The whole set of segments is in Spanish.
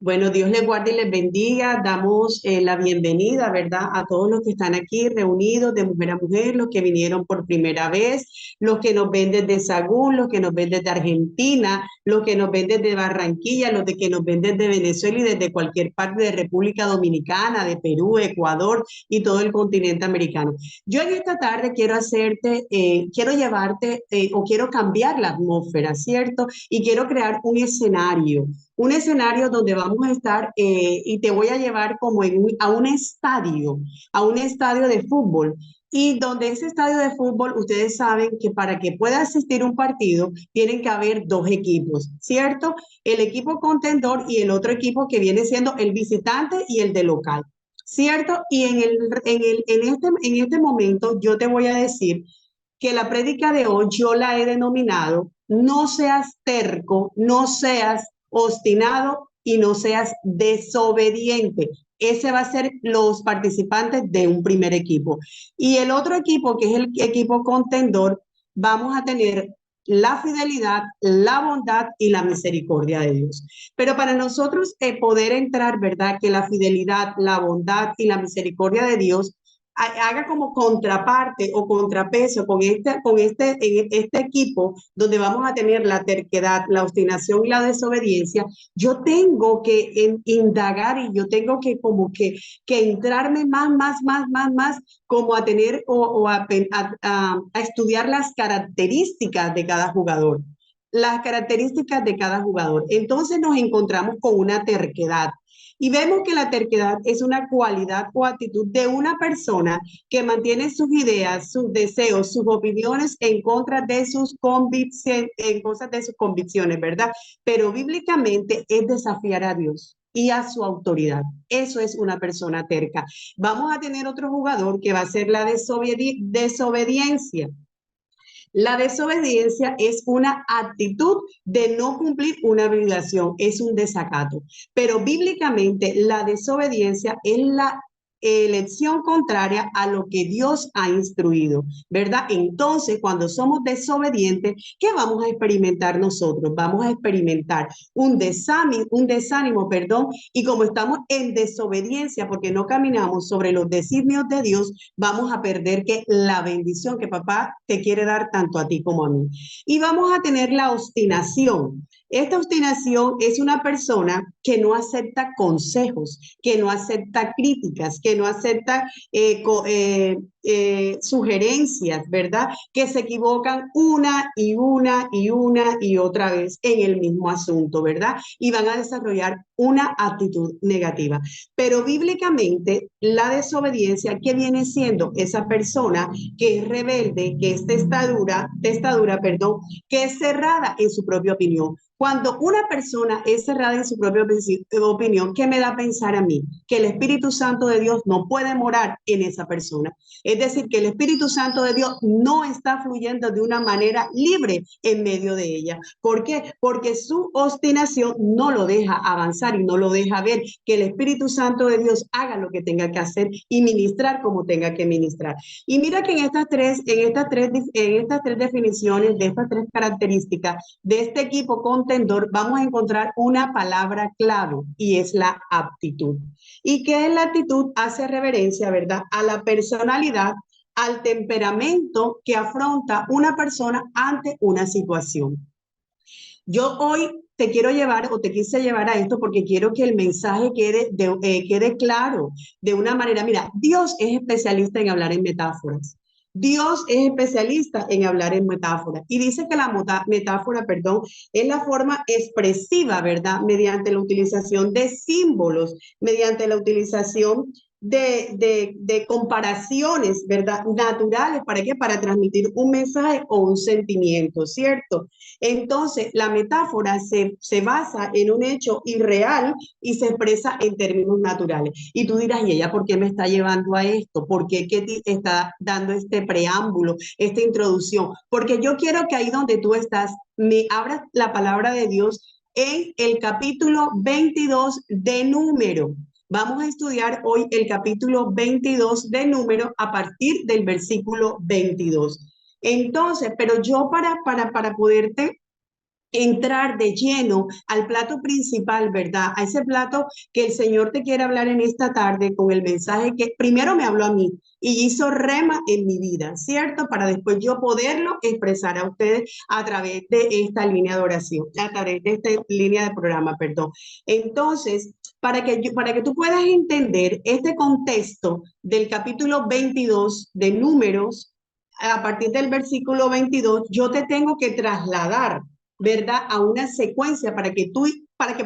Bueno, Dios les guarde y les bendiga. Damos la bienvenida, ¿verdad? A todos los que están aquí reunidos de mujer a mujer, los que vinieron por primera vez, los que nos ven desde Sagún, los que nos ven desde Argentina, los que nos ven desde Barranquilla, los de que nos ven desde Venezuela y desde cualquier parte de República Dominicana, de Perú, Ecuador y todo el continente americano. Yo en esta tarde quiero quiero llevarte o quiero cambiar la atmósfera, ¿cierto? Y quiero crear un escenario donde vamos a estar y te voy a llevar como a un estadio de fútbol. Y donde ese estadio de fútbol, ustedes saben que para que pueda asistir un partido, tienen que haber dos equipos, ¿cierto? El equipo contendor y el otro equipo que viene siendo el visitante y el de local, ¿cierto? Y en este momento yo te voy a decir que la prédica de hoy yo la he denominado: no seas terco, no seas obstinado y no seas desobediente. Ese va a ser los participantes de un primer equipo. Y el otro equipo, que es el equipo contendor, vamos a tener la fidelidad, la bondad y la misericordia de Dios. Pero para nosotros poder entrar, ¿verdad? Que la fidelidad, la bondad y la misericordia de Dios haga como contraparte o contrapeso en este equipo donde vamos a tener la terquedad, la obstinación y la desobediencia. Yo tengo que indagar y yo tengo que que entrarme más, como a tener a estudiar las características de cada jugador. Las características de cada jugador. Entonces nos encontramos con una terquedad. Y vemos que la terquedad es una cualidad o actitud de una persona que mantiene sus ideas, sus deseos, sus opiniones en contra de sus convicciones, en cosas de sus convicciones, ¿verdad? Pero bíblicamente es desafiar a Dios y a su autoridad. Eso es una persona terca. Vamos a tener otro jugador que va a ser la desobediencia. La desobediencia es una actitud de no cumplir una obligación, es un desacato. Pero bíblicamente la desobediencia es la elección contraria a lo que Dios ha instruido, ¿verdad? Entonces, cuando somos desobedientes, ¿qué vamos a experimentar nosotros? Vamos a experimentar un desánimo, perdón, y como estamos en desobediencia porque no caminamos sobre los designios de Dios, vamos a perder que la bendición que papá te quiere dar tanto a ti como a mí. Y vamos a tener la obstinación. Esta obstinación es una persona que no acepta consejos, que no acepta críticas, que no acepta sugerencias, ¿verdad? Que se equivocan una y otra vez en el mismo asunto, ¿verdad? Y van a desarrollar una actitud negativa. Pero bíblicamente, la desobediencia, ¿qué viene siendo? Esa persona que es rebelde, que es perdón, que es cerrada en su propia opinión. Cuando una persona es cerrada en su propia opinión, ¿qué me da a pensar a mí? Que el Espíritu Santo de Dios no puede morar en esa persona. Es decir, que el Espíritu Santo de Dios no está fluyendo de una manera libre en medio de ella. ¿Por qué? Porque su obstinación no lo deja avanzar y no lo deja ver que el Espíritu Santo de Dios haga lo que tenga que hacer y ministrar como tenga que ministrar. Y mira que en estas tres definiciones, de estas tres características de este equipo contendor, vamos a encontrar una palabra clave y es la aptitud. ¿Y qué es la actitud? Hace reverencia, ¿verdad?, a la personalidad, al temperamento que afronta una persona ante una situación. Yo hoy te quiero llevar o te quise llevar a esto porque quiero que el mensaje quede claro de una manera. Mira, Dios es especialista en hablar en metáforas. Dios es especialista en hablar en metáforas y dice que la metáfora, perdón, es la forma expresiva, ¿verdad? Mediante la utilización de símbolos, mediante la utilización de comparaciones, ¿verdad? Naturales. ¿Para qué? Para transmitir un mensaje o un sentimiento, ¿cierto? Entonces, la metáfora se basa en un hecho irreal y se expresa en términos naturales. Y tú dirás, ¿y ella por qué me está llevando a esto? ¿Por qué Ketty está dando este preámbulo, esta introducción? Porque yo quiero que ahí donde tú estás, me abras la palabra de Dios en el capítulo 22 de Número. Vamos a estudiar hoy el capítulo 22 de Número a partir del versículo 22. Entonces, pero yo para poderte entrar de lleno al plato principal, ¿verdad? A ese plato que el Señor te quiere hablar en esta tarde con el mensaje que primero me habló a mí y hizo rema en mi vida, ¿cierto? Para después yo poderlo expresar a ustedes a través de esta línea de oración, a través de esta línea de programa, perdón. Entonces, para que tú puedas entender este contexto del capítulo 22 de Números, a partir del versículo 22, yo te tengo que trasladar, ¿verdad? A una secuencia para que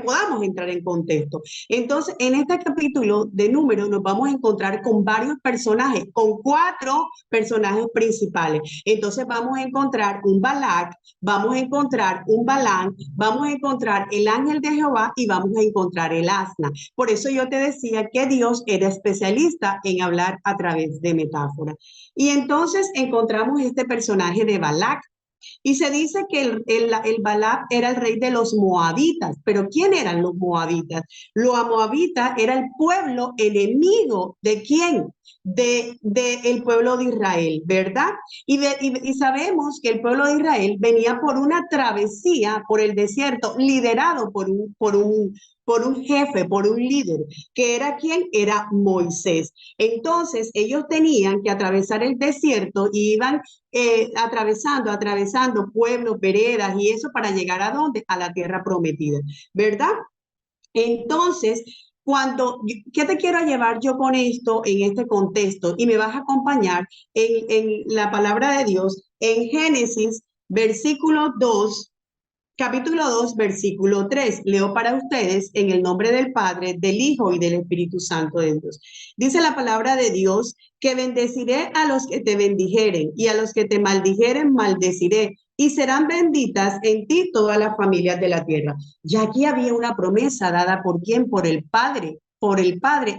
podamos entrar en contexto. Entonces, en este capítulo de Números nos vamos a encontrar con varios personajes, con 4 personajes principales. Entonces, vamos a encontrar un Balac, vamos a encontrar un Balán, vamos a encontrar el ángel de Jehová y vamos a encontrar el asna. Por eso yo te decía que Dios era especialista en hablar a través de metáforas. Y entonces encontramos este personaje de Balac, y se dice que el Balac era el rey de los moabitas. Pero ¿quién eran los moabitas? Los moabitas era el pueblo enemigo ¿de quién? De el pueblo de Israel, ¿verdad? Y sabemos que el pueblo de Israel venía por una travesía por el desierto, liderado por un jefe, por un líder, que era quien era Moisés. Entonces, ellos tenían que atravesar el desierto y iban atravesando pueblos, veredas y eso para llegar a dónde? A la tierra prometida, ¿verdad? Entonces, ¿qué te quiero llevar yo con esto en este contexto? Y me vas a acompañar en la palabra de Dios en Génesis, versículo 2. Capítulo 2, versículo 3. Leo para ustedes en el nombre del Padre, del Hijo y del Espíritu Santo de Dios. Dice la palabra de Dios que bendeciré a los que te bendijeren y a los que te maldijeren maldeciré y serán benditas en ti todas las familias de la tierra. Ya aquí había una promesa dada por quién, por el Padre,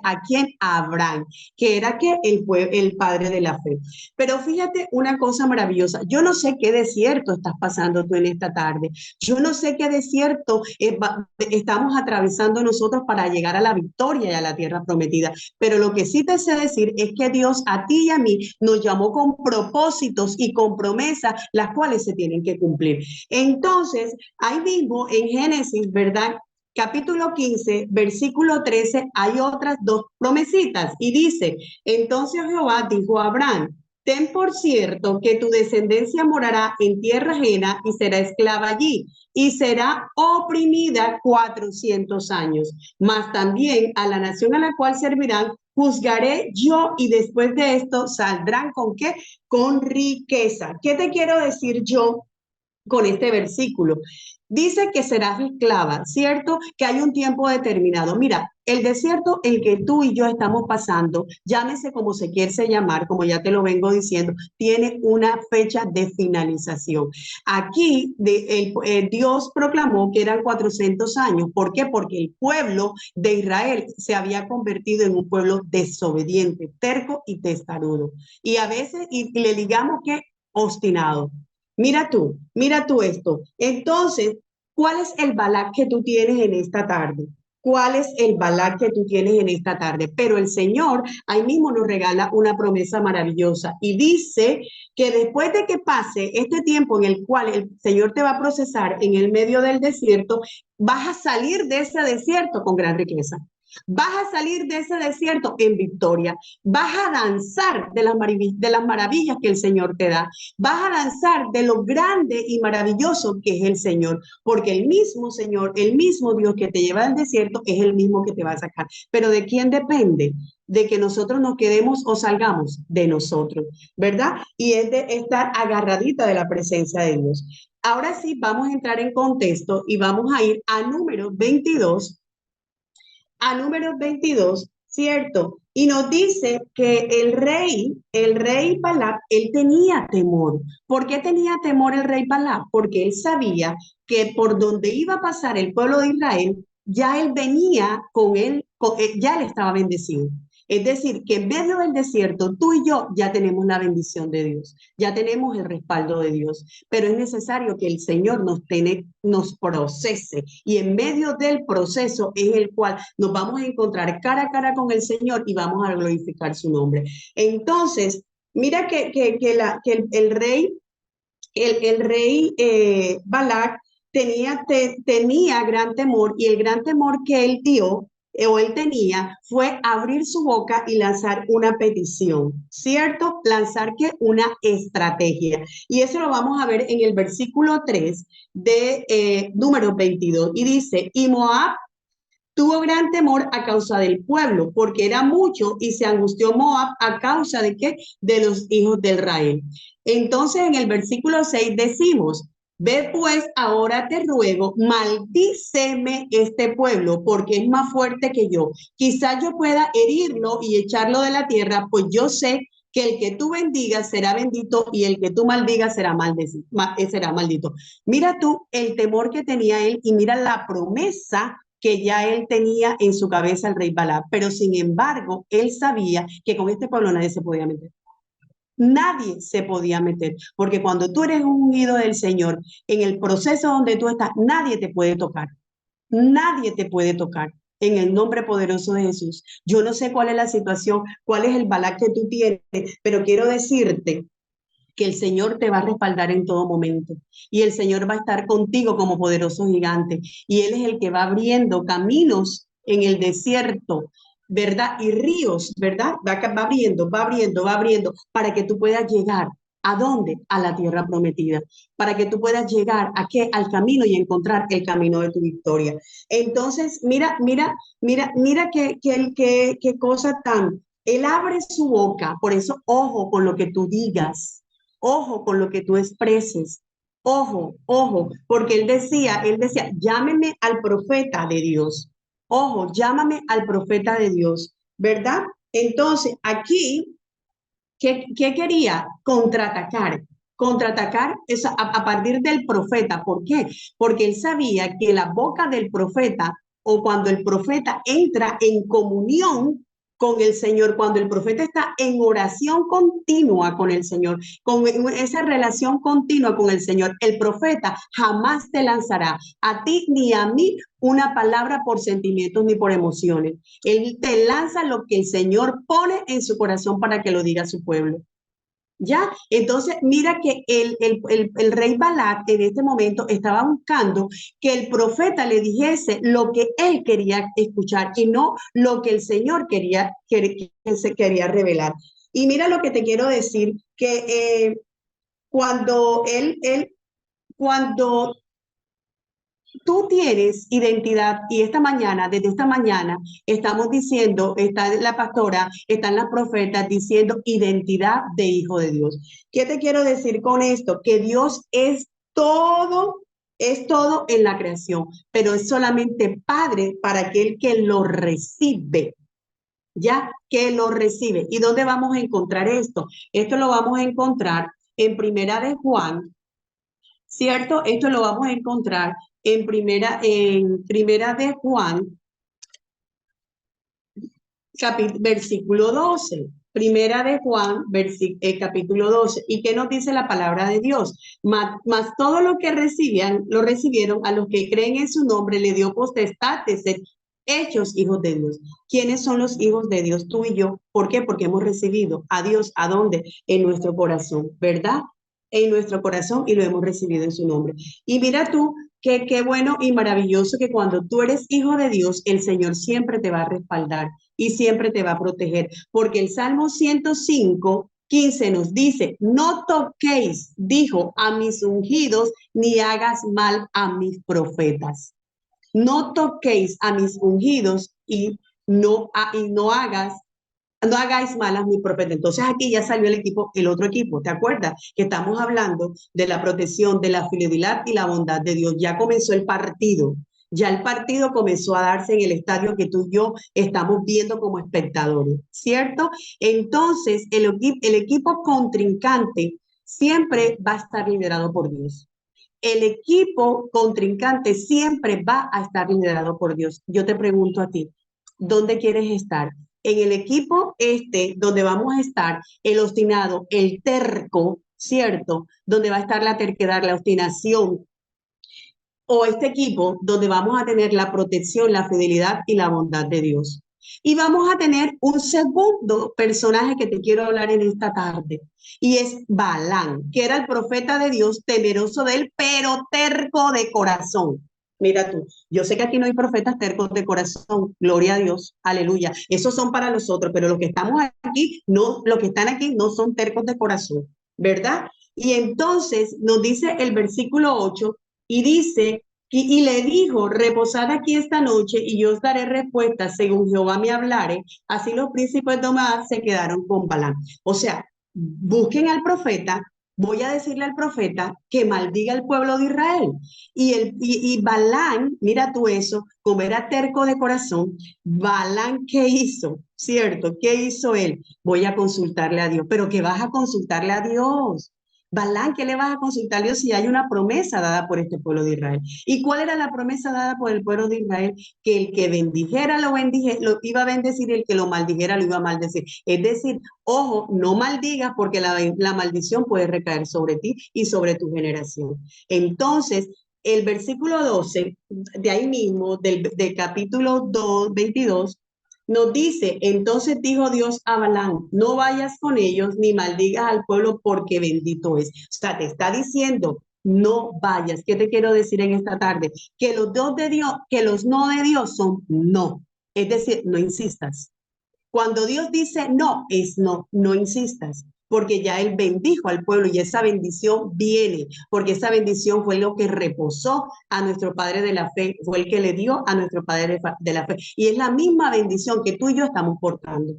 a quien Abraham, que era que el padre de la fe. Pero fíjate una cosa maravillosa, yo no sé qué desierto estás pasando tú en esta tarde, yo no sé qué desierto estamos atravesando nosotros para llegar a la victoria y a la tierra prometida, pero lo que sí te sé decir es que Dios a ti y a mí nos llamó con propósitos y con promesas, las cuales se tienen que cumplir. Entonces, ahí mismo en Génesis, ¿verdad? Capítulo 15, versículo 13, hay otras 2 promesitas y dice, entonces Jehová dijo a Abraham, ten por cierto que tu descendencia morará en tierra ajena y será esclava allí y será oprimida 400 años. Mas también a la nación a la cual servirán juzgaré yo y después de esto saldrán ¿con qué? Con riqueza. ¿Qué te quiero decir yo con este versículo? Dice que serás esclava, ¿cierto? Que hay un tiempo determinado. Mira, el desierto en que tú y yo estamos pasando, llámese como se quiere llamar, como ya te lo vengo diciendo, tiene una fecha de finalización. Aquí Dios proclamó que eran 400 años. ¿Por qué? Porque el pueblo de Israel se había convertido en un pueblo desobediente, terco y testarudo. Y a veces, y le digamos que obstinado. Mira tú esto. Entonces, ¿cuál es el Balac que tú tienes en esta tarde? ¿Cuál es el Balac que tú tienes en esta tarde? Pero el Señor ahí mismo nos regala una promesa maravillosa y dice que después de que pase este tiempo en el cual el Señor te va a procesar en el medio del desierto, vas a salir de ese desierto con gran riqueza. Vas a salir de ese desierto en victoria. Vas a danzar de las maravillas que el Señor te da. Vas a danzar de lo grande y maravilloso que es el Señor, porque el mismo Señor, el mismo Dios que te lleva al desierto es el mismo que te va a sacar. Pero ¿de quién depende? De que nosotros nos quedemos o salgamos de nosotros, ¿verdad? Y es de estar agarradita de la presencia de Dios. Ahora sí, vamos a entrar en contexto y vamos a ir a número 22, ¿cierto? Y nos dice que el rey Balac, él tenía temor. ¿Por qué tenía temor el rey Balac? Porque él sabía que por donde iba a pasar el pueblo de Israel, ya él venía con él, ya él estaba bendecido. Es decir, que en medio del desierto, tú y yo ya tenemos la bendición de Dios, ya tenemos el respaldo de Dios, pero es necesario que el Señor nos procese y en medio del proceso es el cual nos vamos a encontrar cara a cara con el Señor y vamos a glorificar su nombre. Entonces, mira que el rey Balac tenía gran temor y el gran temor que él dio o él tenía fue abrir su boca y lanzar una petición, ¿cierto? Lanzar que una estrategia. Y eso lo vamos a ver en el versículo 3 de número 22. Y dice, y Moab tuvo gran temor a causa del pueblo, porque era mucho, y se angustió Moab a causa de qué? De los hijos de Israel. Entonces en el versículo 6 decimos, ve pues ahora te ruego, maldíceme este pueblo, porque es más fuerte que yo. Quizás yo pueda herirlo y echarlo de la tierra, pues yo sé que el que tú bendigas será bendito y el que tú maldigas será maldito. Mira tú el temor que tenía él y mira la promesa que ya él tenía en su cabeza el rey Balak, pero sin embargo, él sabía que con este pueblo nadie se podía meter. Nadie se podía meter, porque cuando tú eres un ungido del Señor, en el proceso donde tú estás, nadie te puede tocar. Nadie te puede tocar. En el nombre poderoso de Jesús. Yo no sé cuál es la situación, cuál es el Balak que tú tienes, pero quiero decirte que el Señor te va a respaldar en todo momento y el Señor va a estar contigo como poderoso gigante y Él es el que va abriendo caminos en el desierto, ¿verdad? Y ríos, ¿verdad? Va abriendo, va abriendo, va abriendo para que tú puedas llegar. ¿A dónde? A la tierra prometida, para que tú puedas llegar a qué? Al camino y encontrar el camino de tu victoria. Entonces, mira qué cosa tan... Él abre su boca, por eso, ojo con lo que tú digas. Ojo con lo que tú expreses. Ojo, porque él decía, llámeme al profeta de Dios. Ojo, llámame al profeta de Dios, ¿verdad? Entonces, aquí, ¿qué quería? Contraatacar. Contraatacar es a partir del profeta. ¿Por qué? Porque él sabía que la boca del profeta o cuando el profeta entra en comunión con el Señor, cuando el profeta está en oración continua con el Señor, con esa relación continua con el Señor, el profeta jamás te lanzará a ti ni a mí una palabra por sentimientos ni por emociones. Él te lanza lo que el Señor pone en su corazón para que lo diga a su pueblo. ¿Ya? Entonces, mira que el rey Balac en este momento estaba buscando que el profeta le dijese lo que él quería escuchar y no lo que el Señor que se quería revelar. Y mira lo que te quiero decir, que cuando cuando tú tienes identidad y desde esta mañana, estamos diciendo, está la pastora, están las profetas diciendo identidad de hijo de Dios. ¿Qué te quiero decir con esto? Que Dios es todo en la creación, pero es solamente Padre para aquel que lo recibe. Ya que lo recibe. ¿Y dónde vamos a encontrar esto? Esto lo vamos a encontrar en Primera de Juan, ¿cierto? Esto lo vamos a encontrar en primera de Juan, versículo 12. Primera de Juan, capítulo 12. ¿Y qué nos dice la palabra de Dios? Mas todo lo que recibían, lo recibieron a los que creen en su nombre, le dio potestad de ser hechos hijos de Dios. ¿Quiénes son los hijos de Dios? Tú y yo. ¿Por qué? Porque hemos recibido a Dios. ¿A dónde? En nuestro corazón, ¿verdad? En nuestro corazón y lo hemos recibido en su nombre. Y mira tú, qué bueno y maravilloso que cuando tú eres hijo de Dios, el Señor siempre te va a respaldar y siempre te va a proteger, porque el Salmo 105:15 nos dice, no toquéis, dijo, a mis ungidos, ni hagas mal a mis profetas. No toquéis a mis ungidos y no hagáis mal a mis profetas. Entonces aquí ya salió el otro equipo, ¿te acuerdas? Que estamos hablando de la protección, de la fidelidad y la bondad de Dios. Ya comenzó el partido. Ya el partido comenzó a darse en el estadio que tú y yo estamos viendo como espectadores, ¿cierto? Entonces, el equipo contrincante siempre va a estar liderado por Dios. El equipo contrincante siempre va a estar liderado por Dios. Yo te pregunto a ti, ¿dónde quieres estar? En el equipo donde vamos a estar, el obstinado, el terco, ¿cierto? Donde va a estar la terquedad, la obstinación, o este equipo donde vamos a tener la protección, la fidelidad y la bondad de Dios. Y vamos a tener un segundo personaje que te quiero hablar en esta tarde, y es Balaam, que era el profeta de Dios, temeroso de él, pero terco de corazón. Mira tú, yo sé que aquí no hay profetas tercos de corazón, gloria a Dios, aleluya. Esos son para los otros, pero los que estamos aquí, no, los que están aquí no son tercos de corazón, ¿verdad? Y entonces nos dice el versículo 8 y dice, y le dijo, reposad aquí esta noche y yo os daré respuesta según Jehová me hablare. Así los príncipes de Moab se quedaron con Balaam. O sea, busquen al profeta, voy a decirle al profeta que maldiga al pueblo de Israel. Y Balaam, mira tú eso, como era terco de corazón, Balaam, ¿qué hizo? ¿Cierto? ¿Qué hizo él? Voy a consultarle a Dios. ¿Pero qué vas a consultarle a Dios? Balaam, ¿qué le vas a consultar a Dios si hay una promesa dada por este pueblo de Israel? ¿Y cuál era la promesa dada por el pueblo de Israel? Que el que bendijera lo iba a bendecir y el que lo maldijera lo iba a maldecir. Es decir, ojo, no maldigas porque la maldición puede recaer sobre ti y sobre tu generación. Entonces, el versículo 12, de ahí mismo, del capítulo 2, 22, nos dice, entonces dijo Dios a Balaam, no vayas con ellos ni maldigas al pueblo porque bendito es. O sea, te está diciendo, no vayas. ¿Qué te quiero decir en esta tarde? Que los dos de Dios, que los no de Dios son no. Es decir, no insistas. Cuando Dios dice no, es no, no insistas, porque ya Él bendijo al pueblo y esa bendición viene, porque esa bendición fue lo que reposó a nuestro Padre de la fe, fue el que le dio a nuestro Padre de la fe. Y es la misma bendición que tú y yo estamos portando.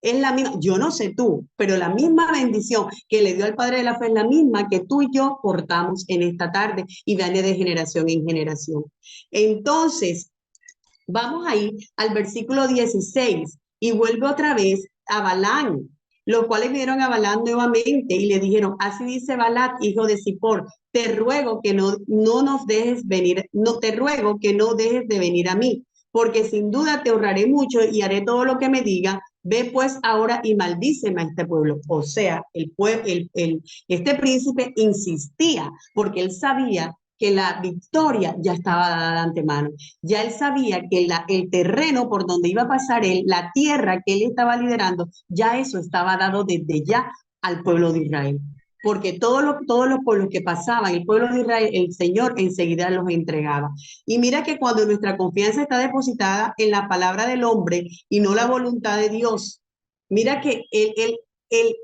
Es la misma, yo no sé tú, pero la misma bendición que le dio al Padre de la fe es la misma que tú y yo portamos en esta tarde y viene de generación en generación. Entonces, vamos ahí al versículo 16 y vuelve otra vez a Balaam, los cuales vinieron a Balaam nuevamente y le dijeron, así dice Balac, hijo de Zippor, te ruego que no nos dejes venir, no te ruego que no dejes de venir a mí, porque sin duda te honraré mucho y haré todo lo que me diga. Ve pues ahora y maldíceme a este pueblo. O sea, este príncipe insistía porque él sabía que la victoria ya estaba dada de antemano. Ya él sabía que el terreno por donde iba a pasar él, la tierra que él estaba liderando, ya eso estaba dado desde ya al pueblo de Israel. Porque todos los pueblos que pasaban, el pueblo de Israel, el Señor enseguida los entregaba. Y mira que cuando nuestra confianza está depositada en la palabra del hombre y no la voluntad de Dios, mira que el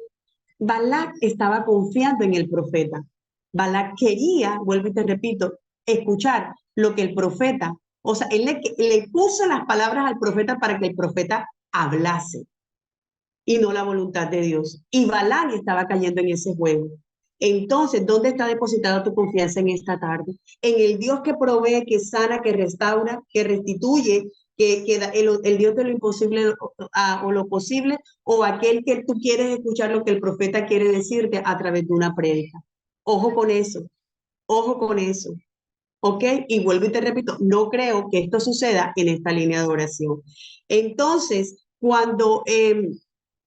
Balac estaba confiando en el profeta. Balac quería, vuelvo y te repito, escuchar lo que el profeta, o sea, él le puso las palabras al profeta para que el profeta hablase y no la voluntad de Dios. Y Balac estaba cayendo en ese juego. Entonces, ¿dónde está depositada tu confianza en esta tarde? En el Dios que provee, que sana, que restaura, que restituye, que el Dios de lo imposible o lo posible, o aquel que tú quieres escuchar lo que el profeta quiere decirte a través de una prédica. Ojo con eso, ¿ok? Y vuelvo y te repito, no creo que esto suceda en esta línea de oración. Entonces, cuando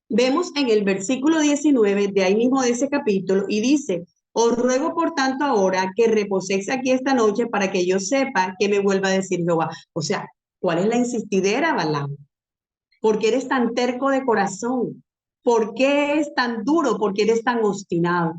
vemos en el versículo 19 de ahí mismo de ese capítulo y dice, os ruego por tanto ahora que reposéis aquí esta noche para que yo sepa que me vuelva a decir Jehová. O sea, ¿cuál es la insistidera, Balaam? ¿Por qué eres tan terco de corazón? ¿Por qué eres tan duro? ¿Por qué eres tan obstinado?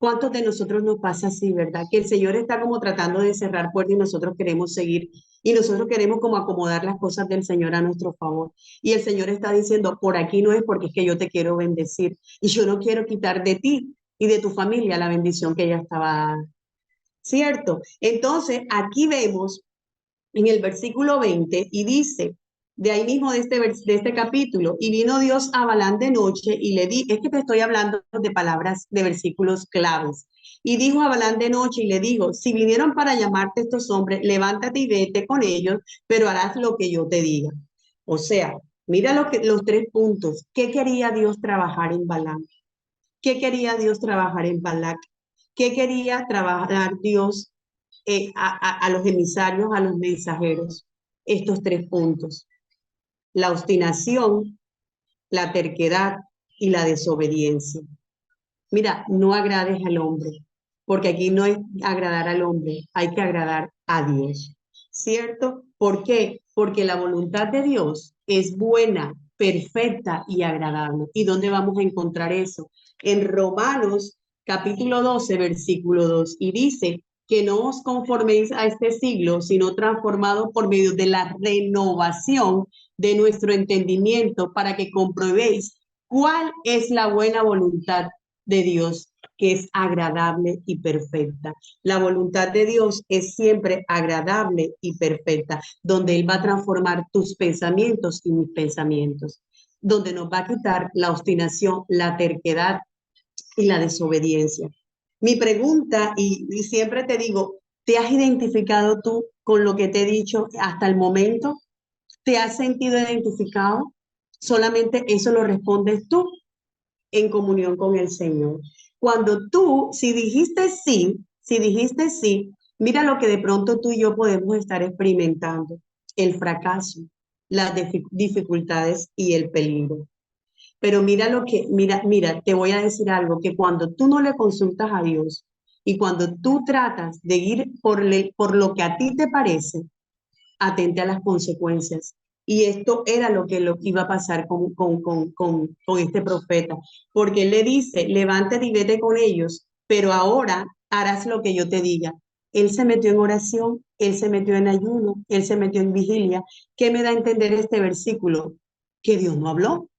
¿Cuántos de nosotros nos pasa así, verdad? Que el Señor está como tratando de cerrar puertas y nosotros queremos seguir y nosotros queremos como acomodar las cosas del Señor a nuestro favor. Y el Señor está diciendo, por aquí no es porque es que yo te quiero bendecir y yo no quiero quitar de ti y de tu familia la bendición que ya estaba dada. ¿Cierto? Entonces, aquí vemos en el versículo 20 y dice, de ahí mismo de este capítulo, y vino Dios a Balaam de noche y le di, es que te estoy hablando de palabras, de versículos claves, y dijo a Balaam de noche y le dijo, si vinieron para llamarte estos hombres, levántate y vete con ellos, pero harás lo que yo te diga. O sea, mira los tres puntos. ¿Qué quería Dios trabajar en Balaam? ¿Qué quería Dios trabajar en Balac? ¿Qué quería trabajar Dios a los emisarios, a los mensajeros? Estos tres puntos: la obstinación, la terquedad y la desobediencia. Mira, no agrades al hombre, porque aquí no es agradar al hombre, hay que agradar a Dios. ¿Cierto? ¿Por qué? porque la voluntad de Dios es buena, perfecta y agradable. ¿Y dónde vamos a encontrar eso? En Romanos capítulo 12, versículo 2, y dice que no os conforméis a este siglo, sino transformados por medio de la renovación de nuestro entendimiento para que comprobéis cuál es la buena voluntad de Dios, que es agradable y perfecta. La voluntad de Dios es siempre agradable y perfecta, donde Él va a transformar tus pensamientos y mis pensamientos, donde nos va a quitar la obstinación, la terquedad y la desobediencia. Mi pregunta, y siempre te digo, ¿te has identificado tú con lo que te he dicho hasta el momento? ¿Te has sentido identificado? Solamente eso lo respondes tú en comunión con el Señor. Cuando tú, si dijiste sí, mira lo que de pronto tú y yo podemos estar experimentando, el fracaso, las dificultades y el peligro. Pero mira lo que, mira, te voy a decir algo, que cuando tú no le consultas a Dios y cuando tú tratas de ir por lo que a ti te parece, atente a las consecuencias. Y esto era lo que iba a pasar con este profeta, porque él le dice, levántate y vete con ellos, pero ahora harás lo que yo te diga. Él se metió en oración, él se metió en ayuno, él se metió en vigilia. ¿Qué me da a entender este versículo? Que Dios no habló,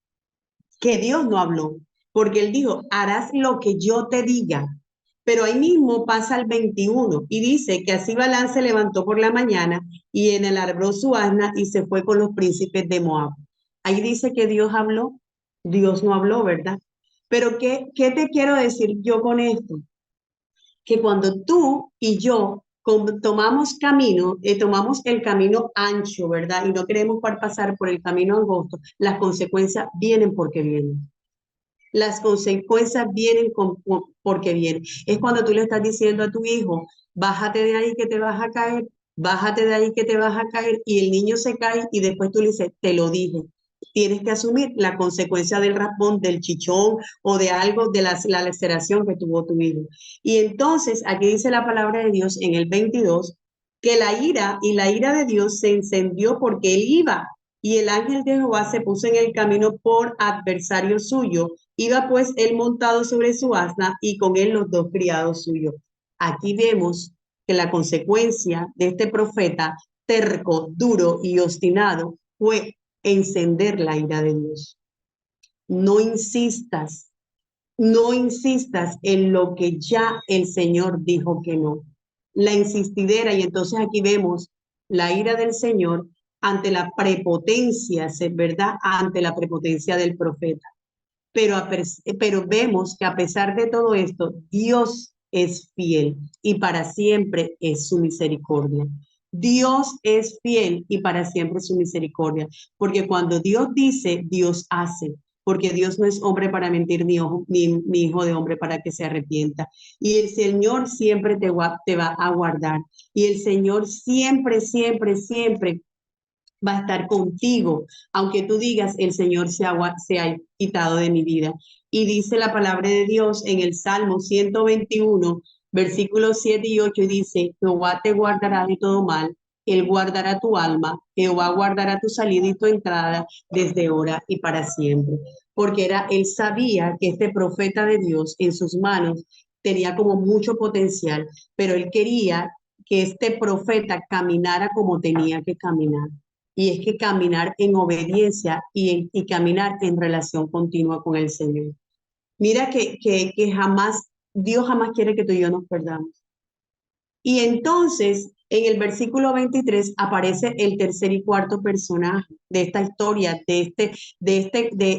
que Dios no habló, porque él dijo, harás lo que yo te diga. Pero ahí mismo pasa el 21 y dice que así Balán se levantó por la mañana y en el arbró su asna y se fue con los príncipes de Moab. Ahí dice que Dios habló, Dios no habló, ¿verdad? Pero ¿qué te quiero decir yo con esto? Que cuando tú y yo tomamos camino, tomamos el camino ancho, ¿verdad? Y no queremos pasar por el camino angosto, las consecuencias vienen porque vienen. Las consecuencias vienen porque vienen. Es cuando tú le estás diciendo a tu hijo, bájate de ahí que te vas a caer, bájate de ahí que te vas a caer, y el niño se cae y después tú le dices, te lo dije. Tienes que asumir la consecuencia del raspón, del chichón o de algo, de la laceración que tuvo tu hijo. Y entonces, aquí dice la palabra de Dios en el 22, que la ira de Dios se encendió porque él iba, y el ángel de Jehová se puso en el camino por adversario suyo. Iba pues él montado sobre su asna y con él los dos criados suyos. Aquí vemos que la consecuencia de este profeta terco, duro y obstinado fue encender la ira de Dios. No insistas, no insistas en lo que ya el Señor dijo que no. La insistidera, y entonces aquí vemos la ira del Señor ante la prepotencia, ¿verdad? Ante la prepotencia del profeta. Pero vemos que a pesar de todo esto, Dios es fiel y para siempre es su misericordia. Dios es fiel y para siempre es su misericordia, porque cuando Dios dice, Dios hace, porque Dios no es hombre para mentir, ni hijo de hombre para que se arrepienta. Y el Señor siempre te va a guardar. Y el Señor siempre, siempre, siempre va a estar contigo, aunque tú digas, el Señor se ha quitado de mi vida. Y dice la palabra de Dios en el Salmo 121, versículos 7 y 8, y dice, Jehová te guardará de todo mal, Él guardará tu alma, Jehová guardará tu salida y tu entrada desde ahora y para siempre. Porque él sabía que este profeta de Dios en sus manos tenía como mucho potencial, pero él quería que este profeta caminara como tenía que caminar. Y es que caminar en obediencia y caminar en relación continua con el Señor. Mira que jamás, Dios jamás quiere que tú y yo nos perdamos. Y entonces, en el versículo 23 aparece el tercer y cuarto personaje de esta historia, de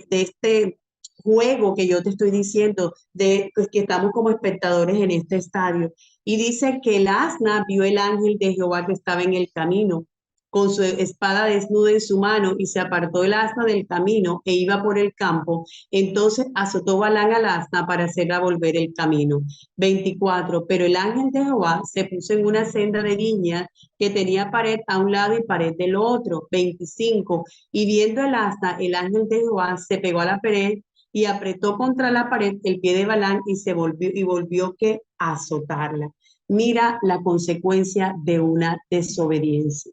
este juego que yo te estoy diciendo, de pues, que estamos como espectadores en este estadio. Y dice que el asna vio el ángel de Jehová que estaba en el camino con su espada desnuda en su mano y se apartó el asna del camino e iba por el campo. Entonces azotó Balán al asna para hacerla volver el camino. 24. Pero el ángel de Jehová se puso en una senda de viñas que tenía pared a un lado y pared del otro. 25. Y viendo el asna, el ángel de Jehová se pegó a la pared y apretó contra la pared el pie de Balán y volvió que a azotarla. Mira la consecuencia de una desobediencia,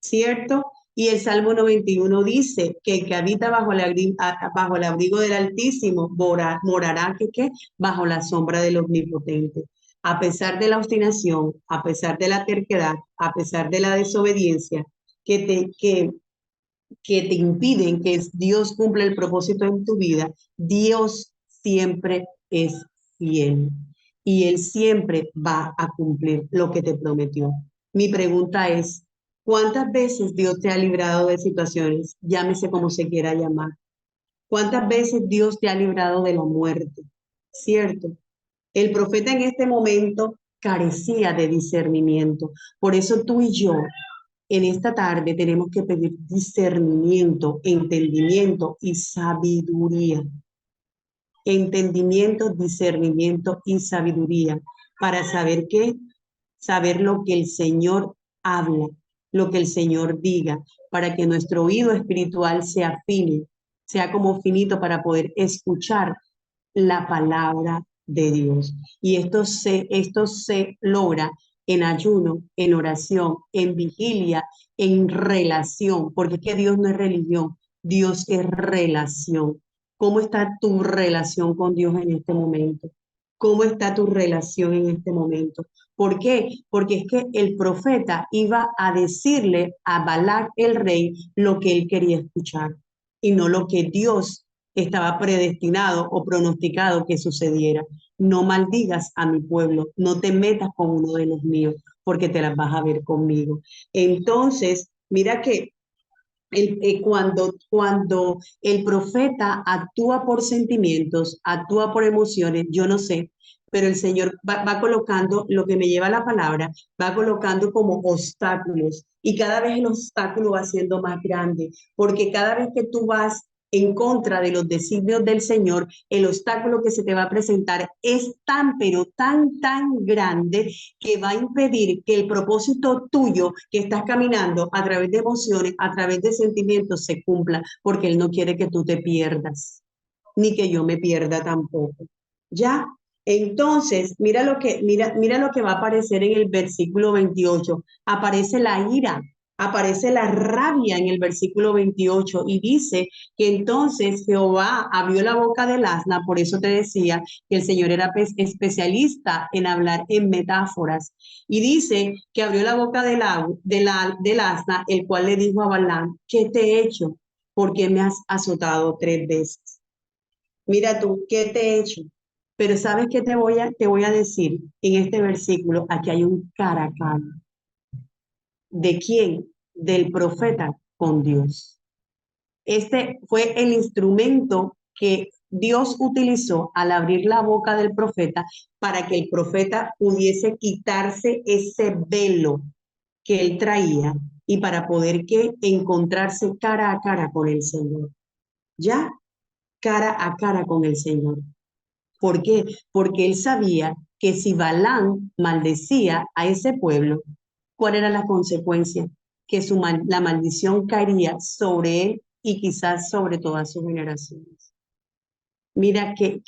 ¿cierto? Y el Salmo 91 dice que el que habita bajo el abrigo del Altísimo morará ¿qué? Bajo la sombra del Omnipotente. A pesar de la obstinación, a pesar de la terquedad, a pesar de la desobediencia que te impiden que Dios cumpla el propósito en tu vida, Dios siempre es fiel y Él siempre va a cumplir lo que te prometió. Mi pregunta es, ¿cuántas veces Dios te ha librado de situaciones, llámese como se quiera llamar? ¿Cuántas veces Dios te ha librado de la muerte? ¿Cierto? El profeta en este momento carecía de discernimiento. Por eso tú y yo en esta tarde tenemos que pedir discernimiento, entendimiento y sabiduría. Entendimiento, discernimiento y sabiduría para saber qué, saber lo que el Señor habla, lo que el Señor diga, para que nuestro oído espiritual sea fino, sea como finito para poder escuchar la palabra de Dios. Y esto se logra en ayuno, en oración, en vigilia, en relación, porque es que Dios no es religión, Dios es relación. ¿Cómo está tu relación con Dios en este momento? ¿Cómo está tu relación en este momento? ¿Por qué? Porque es que el profeta iba a decirle a Balac el rey lo que él quería escuchar y no lo que Dios estaba predestinado o pronosticado que sucediera. No maldigas a mi pueblo, no te metas con uno de los míos, porque te las vas a ver conmigo. Entonces, mira que cuando el profeta actúa por sentimientos, actúa por emociones, yo no sé, pero el Señor va colocando, lo que me lleva a la palabra, va colocando como obstáculos y cada vez el obstáculo va siendo más grande, porque cada vez que tú vas en contra de los designios del Señor, el obstáculo que se te va a presentar es tan, pero tan grande que va a impedir que el propósito tuyo que estás caminando a través de emociones, a través de sentimientos, se cumpla, porque Él no quiere que tú te pierdas, ni que yo me pierda tampoco. ¿Ya? Entonces, mira lo que va a aparecer en el versículo 28. Aparece la ira, aparece la rabia en el versículo 28 y dice que entonces Jehová abrió la boca del asna, por eso te decía que el Señor era especialista en hablar en metáforas. Y dice que abrió la boca del asna, el cual le dijo a Balaam, ¿qué te he hecho? ¿Por qué me has azotado 3 veces? Mira tú, ¿qué te he hecho? Pero ¿sabes qué te voy a decir en este versículo? Aquí hay un cara a cara. ¿De quién? Del profeta con Dios. Este fue el instrumento que Dios utilizó al abrir la boca del profeta para que el profeta pudiese quitarse ese velo que él traía y para poder que encontrarse cara a cara con el Señor. Ya, cara a cara con el Señor. ¿Por qué? Porque él sabía que si Balán maldecía a ese pueblo, ¿cuál era la consecuencia? Que la maldición caería sobre él y quizás sobre todas sus generaciones. Mira qué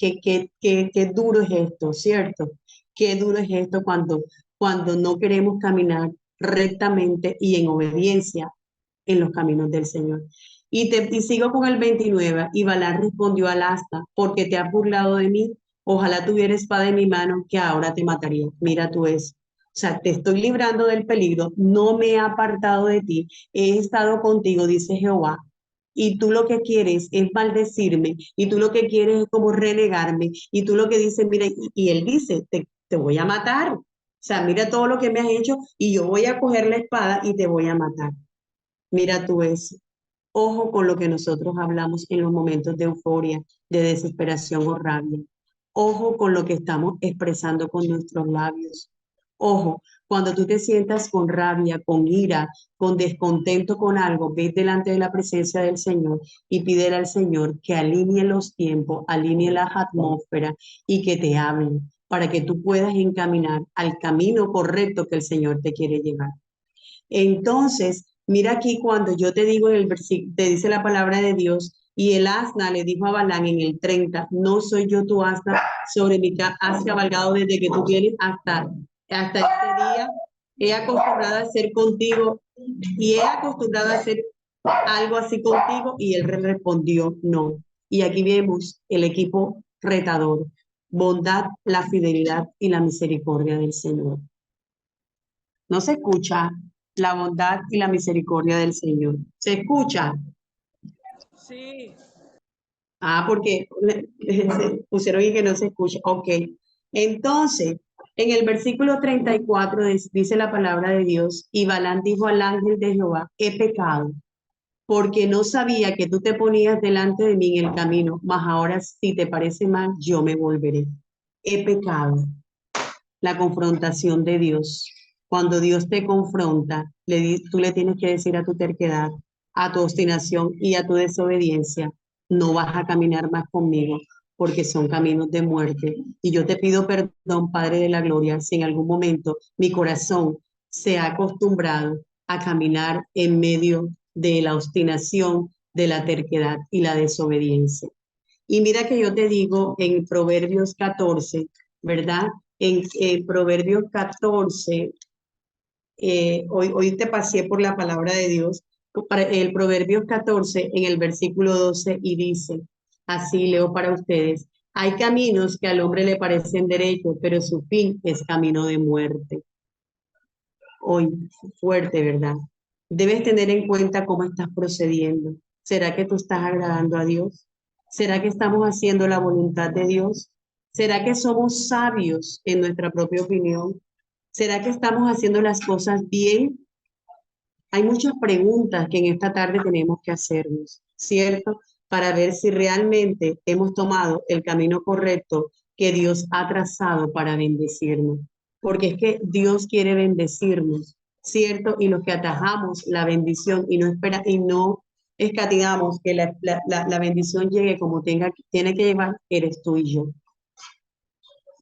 duro es esto, ¿cierto? Qué duro es esto cuando no queremos caminar rectamente y en obediencia en los caminos del Señor. Y sigo con el 29. Y Balaam respondió al asta, porque te has burlado de mí, ojalá tuviera espada en mi mano, que ahora te mataría. Mira tú eso. O sea, te estoy librando del peligro, no me he apartado de ti, he estado contigo, dice Jehová. Y tú lo que quieres es maldecirme, y tú lo que quieres es como renegarme, y tú lo que dices, mira, y él dice, te voy a matar. O sea, mira todo lo que me has hecho, y yo voy a coger la espada y te voy a matar. Mira tú eso. Ojo con lo que nosotros hablamos en los momentos de euforia, de desesperación o rabia. Ojo con lo que estamos expresando con nuestros labios. Ojo, cuando tú te sientas con rabia, con ira, con descontento con algo, ve delante de la presencia del Señor y pídele al Señor que alinee los tiempos, alinee las atmósferas y que te hable para que tú puedas encaminar al camino correcto que el Señor te quiere llevar. Entonces, mira aquí cuando yo te digo en el versículo, te dice la palabra de Dios, y el asna le dijo a Balán en el 30, no soy yo tu asna, sobre mi has cabalgado desde que tú vienes hasta este día. He acostumbrado a ser contigo y he acostumbrado a ser algo así contigo? Y él respondió, no. Y aquí vemos el equipo retador, bondad, la fidelidad y la misericordia del Señor. No se escucha la bondad y la misericordia del Señor. ¿Se escucha? Sí. Ah, porque pusieron y que no se escucha. Ok. Entonces, en el versículo 34 dice la palabra de Dios, y Balán dijo al ángel de Jehová, he pecado, porque no sabía que tú te ponías delante de mí en el camino, mas ahora si te parece mal, yo me volveré. He pecado. La confrontación de Dios. Cuando Dios te confronta, tú le tienes que decir a tu terquedad, a tu obstinación y a tu desobediencia, no vas a caminar más conmigo, porque son caminos de muerte. Y yo te pido perdón, Padre de la Gloria, si en algún momento mi corazón se ha acostumbrado a caminar en medio de la obstinación, de la terquedad y la desobediencia. Y mira que yo te digo en Proverbios 14, ¿verdad? En Proverbios 14, hoy te pasé por la palabra de Dios, para el Proverbios 14 en el versículo 12 y dice, así leo para ustedes, hay caminos que al hombre le parecen derechos, pero su fin es camino de muerte. Hoy, fuerte, ¿verdad? Debes tener en cuenta cómo estás procediendo. ¿Será que tú estás agradando a Dios? ¿Será que estamos haciendo la voluntad de Dios? ¿Será que somos sabios en nuestra propia opinión? ¿Será que estamos haciendo las cosas bien? Hay muchas preguntas que en esta tarde tenemos que hacernos, ¿cierto? Para ver si realmente hemos tomado el camino correcto que Dios ha trazado para bendecirnos. Porque es que Dios quiere bendecirnos, ¿cierto? Y los que atajamos la bendición y no escatigamos que la bendición llegue como tiene que llevar, eres tú y yo.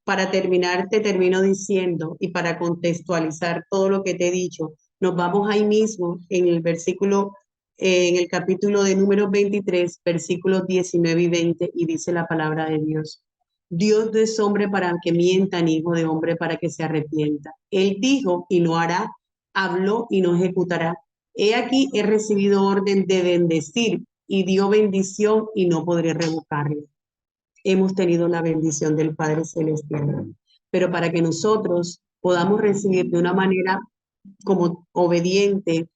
Para terminar, te termino diciendo y para contextualizar todo lo que te he dicho, nos vamos ahí mismo en el versículo, en el capítulo de número 23, versículos 19 y 20, y dice la palabra de Dios. Dios no es hombre para que mienta, ni hijo de hombre para que se arrepienta. Él dijo y no hará, habló y no ejecutará. He aquí, he recibido orden de bendecir y dio bendición y no podré revocarla. Hemos tenido la bendición del Padre Celestial. Pero para que nosotros podamos recibir de una manera como obediente,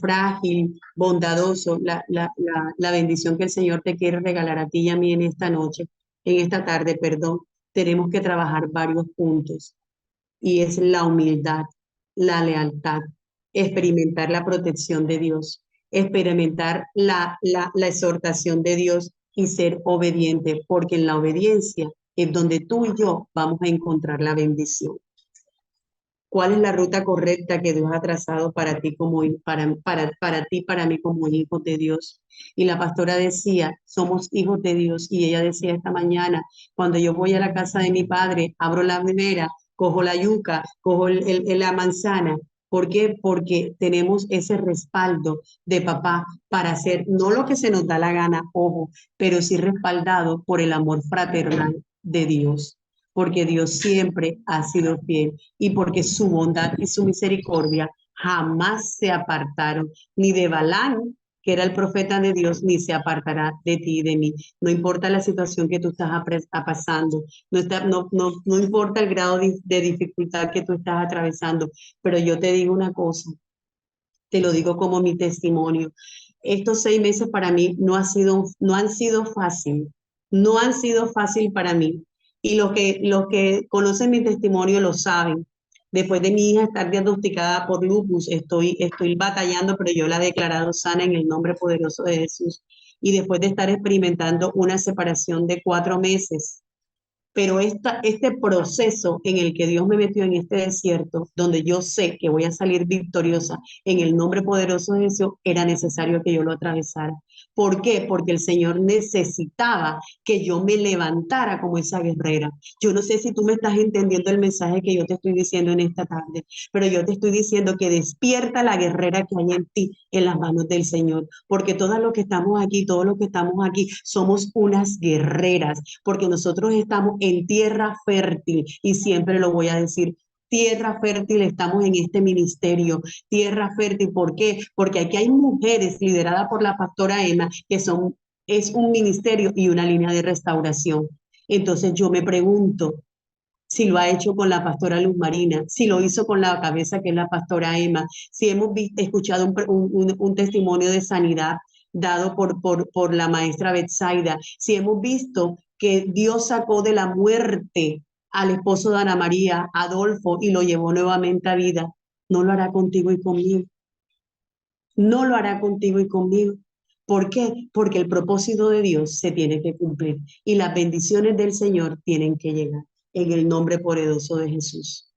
frágil, bondadoso, la bendición que el Señor te quiere regalar a ti y a mí en esta noche, en esta tarde, perdón, tenemos que trabajar varios puntos. Y es la humildad, la lealtad, experimentar la protección de Dios, experimentar la exhortación de Dios y ser obediente, porque en la obediencia es donde tú y yo vamos a encontrar la bendición. ¿Cuál es la ruta correcta que Dios ha trazado para ti para ti, para mí como hijos de Dios? Y la pastora decía, somos hijos de Dios. Y ella decía esta mañana, cuando yo voy a la casa de mi padre, abro la nevera, cojo la yuca, cojo la manzana. ¿Por qué? Porque tenemos ese respaldo de papá para hacer no lo que se nos da la gana, ojo, pero sí respaldado por el amor fraternal de Dios, porque Dios siempre ha sido fiel y porque su bondad y su misericordia jamás se apartaron ni de Balán, que era el profeta de Dios, ni se apartará de ti y de mí. No importa la situación que tú estás pasando, no importa el grado de dificultad que tú estás atravesando, pero yo te digo una cosa, te lo digo como mi testimonio. Estos 6 meses para mí no han sido fácil, no han sido fácil para mí. Y los que conocen mi testimonio lo saben. Después de mi hija estar diagnosticada por lupus, estoy batallando, pero yo la he declarado sana en el nombre poderoso de Jesús. Y después de estar experimentando una separación de 4 meses, pero este proceso en el que Dios me metió en este desierto, donde yo sé que voy a salir victoriosa en el nombre poderoso de Jesús, era necesario que yo lo atravesara. ¿Por qué? Porque el Señor necesitaba que yo me levantara como esa guerrera. Yo no sé si tú me estás entendiendo el mensaje que yo te estoy diciendo en esta tarde, pero yo te estoy diciendo que despierta la guerrera que hay en ti en las manos del Señor, porque todos los que estamos aquí, todos los que estamos aquí, somos unas guerreras, porque nosotros estamos en tierra fértil y siempre lo voy a decir. Tierra fértil estamos en este ministerio, tierra fértil, ¿por qué? Porque aquí hay mujeres lideradas por la pastora Emma que es un ministerio y una línea de restauración. Entonces yo me pregunto, si lo ha hecho con la pastora Luz Marina, si lo hizo con la cabeza que es la pastora Emma, si hemos escuchado un testimonio de sanidad dado por la maestra Betsaida, si hemos visto que Dios sacó de la muerte al esposo de Ana María, Adolfo, y lo llevó nuevamente a vida, no lo hará contigo y conmigo. No lo hará contigo y conmigo. ¿Por qué? Porque el propósito de Dios se tiene que cumplir y las bendiciones del Señor tienen que llegar en el nombre poderoso de Jesús.